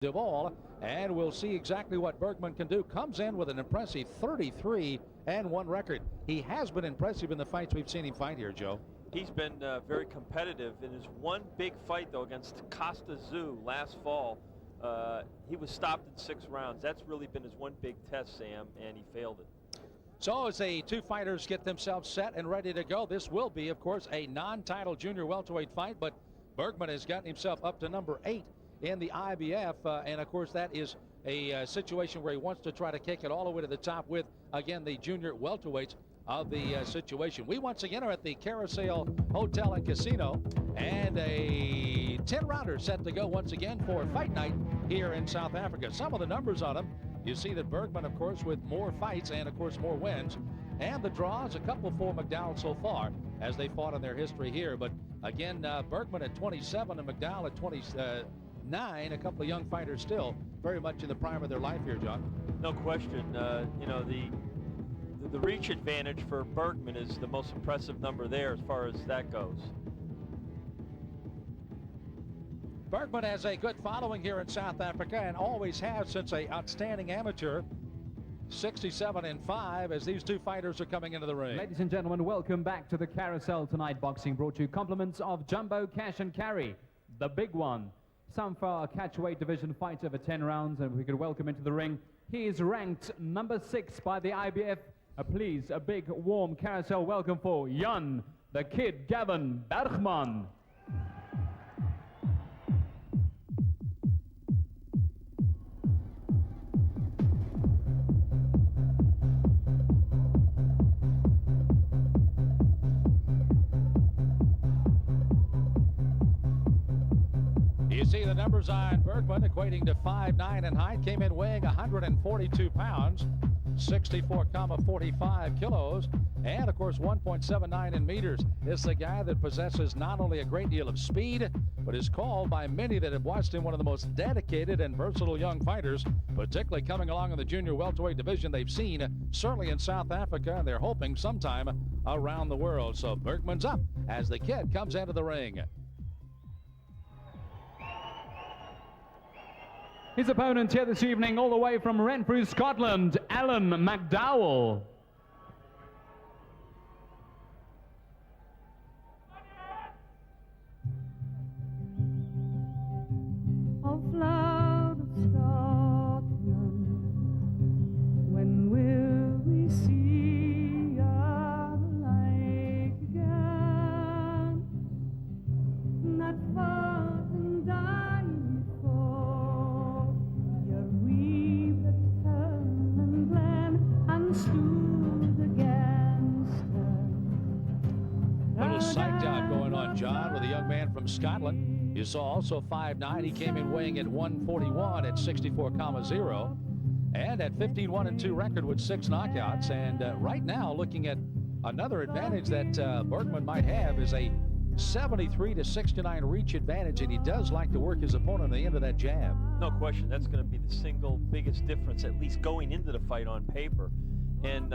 Duvall, and we'll see exactly what Bergman can do. Comes in with an impressive 33-1 record. He has been impressive in the fights we've seen him fight here, Joe. He's been very competitive in his one big fight, though, against Costa Zoo last fall. He was stopped in 6 rounds. That's really been his one big test, Sam, and he failed it. So as the two fighters get themselves set and ready to go, this will be, of course, a non-title junior welterweight fight, but Bergman has gotten himself up to number 8 in the IBF, and of course that is a situation where he wants to try to kick it all the way to the top with, again, the junior welterweights of the situation. We once again are at the Carousel Hotel and Casino, and a 10-rounder set to go once again for fight night here in South Africa. Some of the numbers on them, you see that Bergman, of course, with more fights and, of course, more wins. And the draws, a couple for McDowell so far as they fought in their history here. But, again, Bergman at 27 and McDowell at 29, a couple of young fighters still very much in the prime of their life here, John. No question. You know, the reach advantage for Bergman is the most impressive number there as far as that goes. Bergman has a good following here in South Africa and always has since an outstanding amateur. 67-5 as these two fighters are coming into the ring. Ladies and gentlemen, welcome back to the Carousel tonight. Boxing brought to you compliments of Jumbo Cash and Carry, the big one. Some for our catchweight division fights over 10 rounds, and we could welcome into the ring. He is ranked number 6 by the IBF. Please, a big, warm Carousel welcome for Jan, the Kid Gavin Bergman. You see the numbers on Bergman equating to 5'9" in height, came in weighing 142 pounds, 64,45 kilos, and of course 1.79 in meters. This is a guy that possesses not only a great deal of speed, but is called by many that have watched him one of the most dedicated and versatile young fighters, particularly coming along in the junior welterweight division they've seen, certainly in South Africa, and they're hoping sometime around the world. So Bergman's up as the Kid comes into the ring. His opponent here this evening, all the way from Renfrew, Scotland, Allan McDowell. Of loud Scotland, when will we see our like again? Not fought and died for your weep at turn and glen and stood against her. Little psyched out going on, John, with a young man from Scotland. You saw also 5'9". He came in weighing at 141 at 64,0. And at 15-1-2 record with 6 knockouts. And right now, looking at another advantage that Bergman might have is a 73-69 reach advantage, and he does like to work his opponent at the end of that jab. No question. That's going to be the single biggest difference, at least going into the fight on paper. And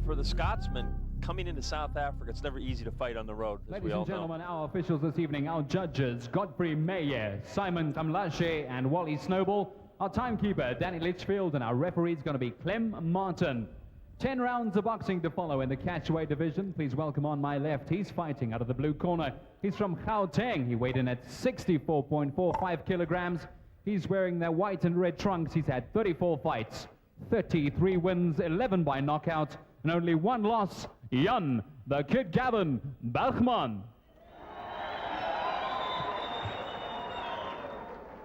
for the Scotsman, coming into South Africa, it's never easy to fight on the road, as Ladies we all and gentlemen, know. our officials this evening, our judges, Godfrey Meyer, Simon Tamlashe, and Wally Snowball. Our timekeeper, Danny Litchfield, and our referee is going to be Clem Martin. 10 rounds of boxing to follow in the catchweight division. Please welcome on my left. He's fighting out of the blue corner. He's from Gauteng. He weighed in at 64.45 kilograms. He's wearing their white and red trunks. He's had 34 fights, 33 wins, 11 by knockout, and only 1 loss. Jan, the Kid Gavin Bergman.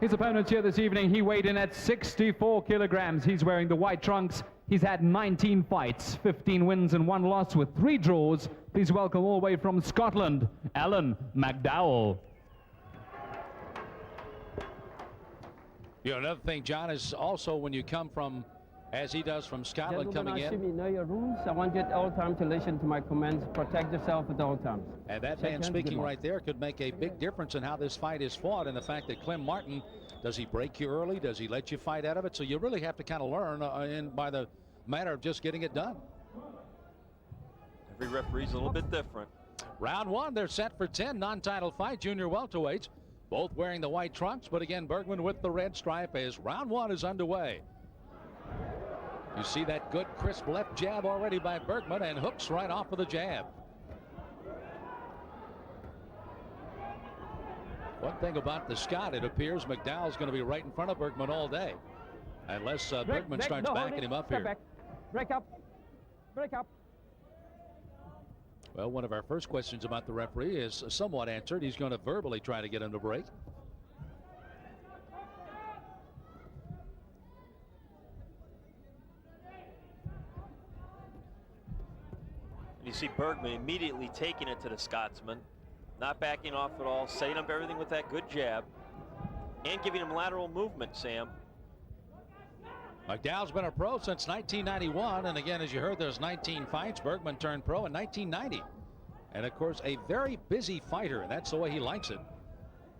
His opponent here this evening, he weighed in at 64 kilograms. He's wearing the white trunks. He's had 19 fights, 15 wins and 1 loss with 3 draws. Please welcome all the way from Scotland, Allan McDowell. You know, another thing, John, is also when you come from, as he does from Scotland, coming I in. assume you know your rules. I want you at all times to listen to my commands. Protect yourself at all times. And that man speaking right there could make a big difference in how this fight is fought, and the fact that Clem Martin, does he break you early? Does he let you fight out of it? So you really have to kind of learn by the matter of just getting it done. Every referee's a little bit different. Round 1, they're set for 10 non-title fight, junior welterweights. Both wearing the white trunks, but again, Bergman with the red stripe as round one is underway. You see that good crisp left jab already by Bergman, and hooks right off of the jab. One thing about the Scot, it appears McDowell's going to be right in front of Bergman all day. Unless Bergman starts backing him up here. Back. Break up. Break up. Well, one of our first questions about the referee is somewhat answered. He's going to verbally try to get him to break. You see Bergman immediately taking it to the Scotsman, not backing off at all, setting up everything with that good jab, and giving him lateral movement, Sam. McDowell's been a pro since 1991, and again, as you heard, there's 19 fights. Bergman turned pro in 1990. And of course, a very busy fighter, and that's the way he likes it.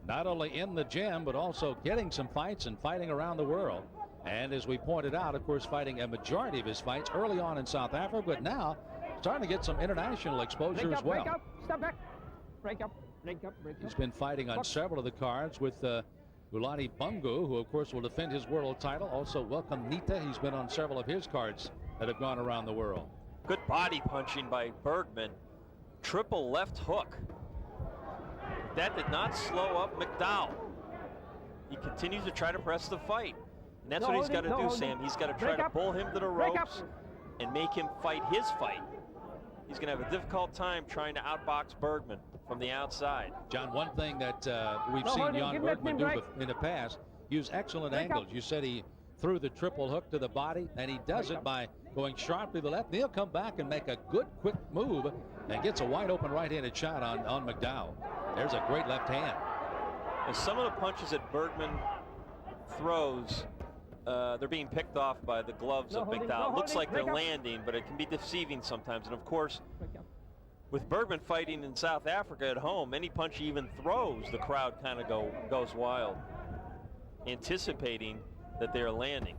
Not only in the gym, but also getting some fights and fighting around the world. And as we pointed out, of course, fighting a majority of his fights early on in South Africa, but now starting to get some international exposure as well. Break up, step back. Break up, break up, break up. He's been fighting on several of the cards with Ulani Bungu, who of course will defend his world title. Also welcome Nita. He's been on several of his cards that have gone around the world. Good body punching by Bergman. Triple left hook. That did not slow up McDowell. He continues to try to press the fight. And that's what he's got to do, Sam. He's got to try to pull him to the ropes and make him fight his fight. He's going to have a difficult time trying to outbox Bergman from the outside. John, one thing that we've seen Jan Bergman do in the past, use excellent angles. You said he threw the triple hook to the body, and he does it by going sharply to the left. And he'll come back and make a good, quick move and gets a wide open right-handed shot on McDowell. There's a great left hand. And some of the punches that Bergman throws, they're being picked off by the gloves of McDowell. Looks like they're landing, but it can be deceiving sometimes. And of course, with Bergman fighting in South Africa at home, any punch he even throws, the crowd kind of goes wild, anticipating that they're landing.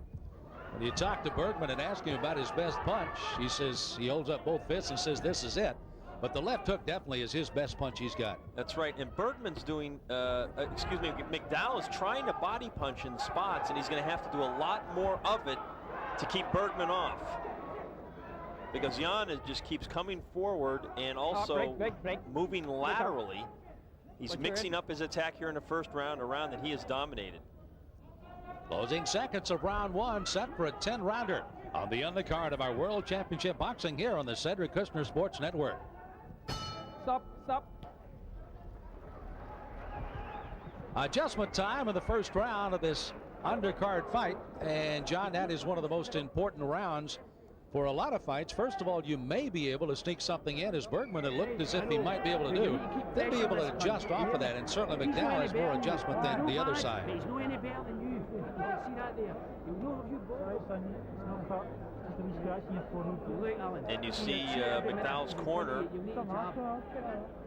When you talk to Bergman and ask him about his best punch, he says he holds up both fists and says this is it. But the left hook definitely is his best punch he's got. That's right. And Bergman's doing, McDowell is trying to body punch in spots, and he's going to have to do a lot more of it to keep Bergman off. Because Jan just keeps coming forward and also moving laterally. He's mixing up his attack here in the first round, a round that he has dominated. Closing seconds of round one, set for a 10-rounder on the undercard of our World Championship Boxing here on the Cedric Kushner Sports Network. Stop. Adjustment time in the first round of this undercard fight. And John, that is one of the most important rounds for a lot of fights. First of all, you may be able to sneak something in, as Bergman had looked as if he might be able to do. Then be able to adjust off of that, and certainly McDowell has more adjustment than the other side. He's no any better than you. You can see that there. You know you both. And you see McDowell's corner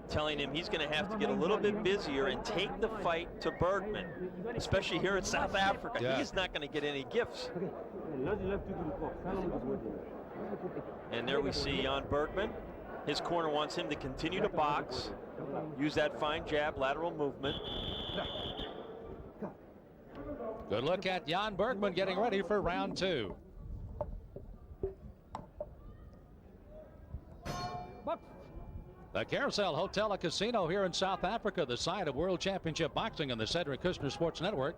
telling him he's going to have to get a little bit busier and take the fight to Bergman, especially here in South Africa. Yeah. He's not going to get any gifts. And there we see Jan Bergman. His corner wants him to continue to box, use that fine jab, lateral movement. Good look at Jan Bergman getting ready for round two. The Carousel Hotel and Casino here in South Africa, the site of World Championship Boxing on the Cedric Kushner Sports Network.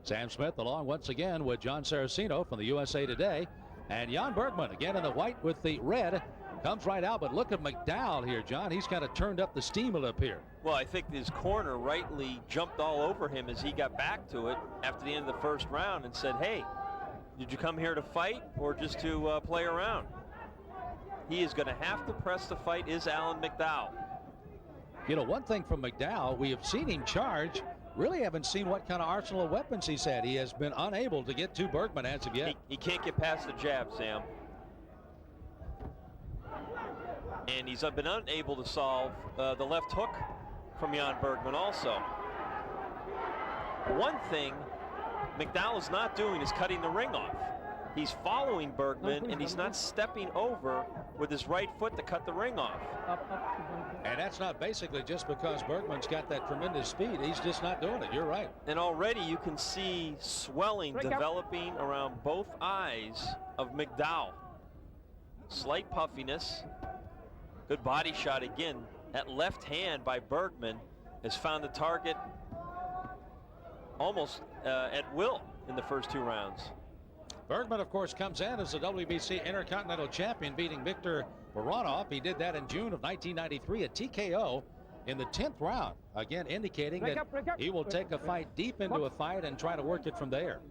Sam Smith along once again with John Saraceno from the USA Today. And Jan Bergman again in the white with the red. Comes right out, but look at McDowell here, John. He's kind of turned up the steam a little here. Well, I think his corner rightly jumped all over him as he got back to it after the end of the first round and said, hey, did you come here to fight or just to play around? He is going to have to press the fight, is Allan McDowell. You know, one thing from McDowell, we have seen him charge. Really haven't seen what kind of arsenal of weapons he's had. He has been unable to get to Bergman as of yet. He can't get past the jab, Sam. And he's been unable to solve the left hook from Jan Bergman also. One thing McDowell is not doing is cutting the ring off. He's following Bergman, and he's not stepping over with his right foot to cut the ring off. And that's not basically just because Bergman's got that tremendous speed. He's just not doing it. You're right. And already you can see swelling developing around both eyes of McDowell. Slight puffiness. Good body shot again. That left hand by Bergman has found the target almost at will in the first 2 rounds. Bergman, of course, comes in as the WBC Intercontinental Champion, beating Victor Baranov. He did that in June of 1993, a TKO in the 10th round. Again, indicating that he will take a fight deep into a fight and try to work it from there.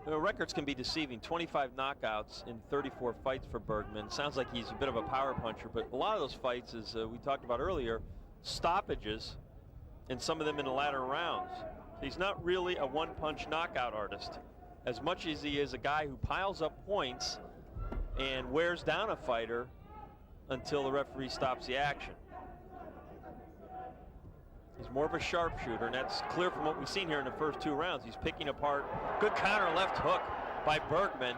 The records can be deceiving. 25 knockouts in 34 fights for Bergman. Sounds like he's a bit of a power puncher, but a lot of those fights, as we talked about earlier, stoppages, and some of them in the latter rounds. He's not really a one-punch knockout artist, as much as he is a guy who piles up points and wears down a fighter until the referee stops the action. He's more of a sharpshooter, and that's clear from what we've seen here in the first 2 rounds. He's picking apart. Good counter left hook by Bergman.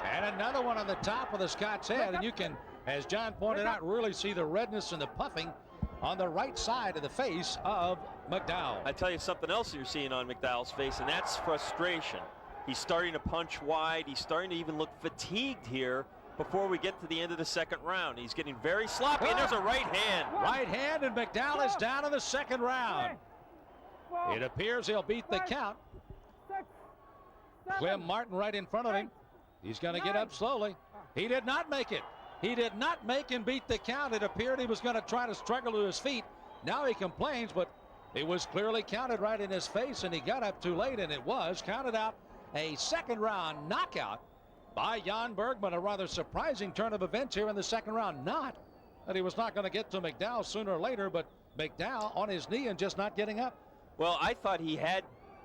And another one on the top of the Scots head, and you can, as John pointed out, really see the redness and the puffing on the right side of the face of McDowell. I tell you something else you're seeing on McDowell's face, and that's frustration. He's starting to punch wide. He's starting to even look fatigued here before we get to the end of the 2nd round. He's getting very sloppy, and there's a right hand. Right hand, and McDowell is down in the 2nd round. It appears he'll beat the count. Clem Martin right in front of him. He's going to get up slowly. He did not make it. He did not make and beat the count. It appeared he was going to try to struggle to his feet. Now he complains, but it was clearly counted right in his face, and he got up too late, and it was counted out. A 2nd round knockout by Jan Bergman. A rather surprising turn of events here in the 2nd round. Not that he was not going to get to McDowell sooner or later, but McDowell on his knee and just not getting up. Well, I thought he had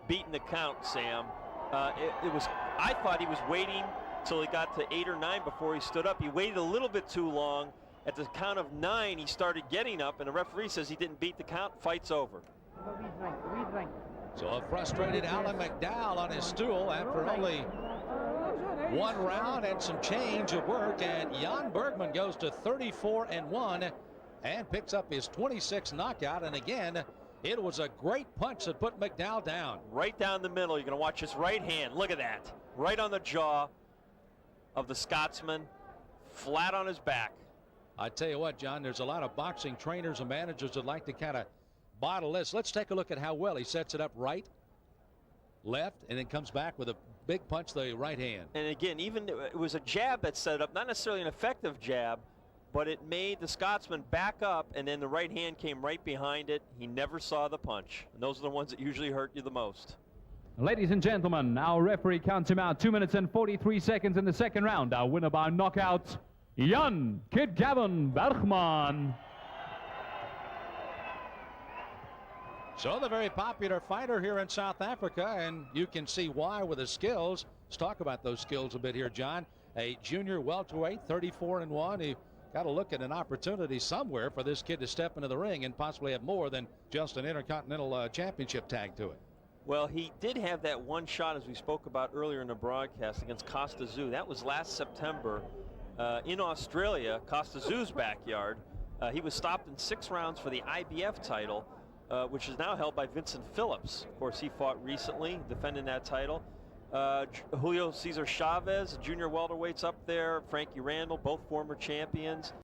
beaten the count, Sam. I thought he was waiting till he got to 8 or 9 before he stood up. He waited a little bit too long. At the count of 9, he started getting up, and the referee says he didn't beat the count. Fight's over. So a frustrated Allan McDowell on his stool after only 1 round and some change of work, and Jan Bergman goes to 34-1 and picks up his 26th knockout. And again, it was a great punch that put McDowell down. Right down the middle. You're going to watch his right hand. Look at that. Right on the jaw of the Scotsman, flat on his back. I tell you what, John, there's a lot of boxing trainers and managers that like to kind of bottle this. Let's take a look at how well he sets it up right, left, and then comes back with a big punch, the right hand. And again, even it was a jab that set it up, not necessarily an effective jab, but it made the Scotsman back up, and then the right hand came right behind it. He never saw the punch, and those are the ones that usually hurt you the most. Ladies and gentlemen, our referee counts him out. 2 minutes and 43 seconds in the 2nd round. Our winner by knockout, Jan Kid Gavin Bergman. So the very popular fighter here in South Africa, and you can see why with his skills. Let's talk about those skills a bit here, John. A junior welterweight, 34-1. He got to look at an opportunity somewhere for this kid to step into the ring and possibly have more than just an Intercontinental Championship tag to it. Well, he did have that one shot, as we spoke about earlier in the broadcast, against Costa Zoo. That was last September in Australia, Costa Zoo's backyard. He was stopped in 6 rounds for the IBF title, which is now held by Vincent Phillips. Of course, he fought recently, defending that title. Julio Cesar Chavez, junior welterweights up there. Frankie Randall, both former champions.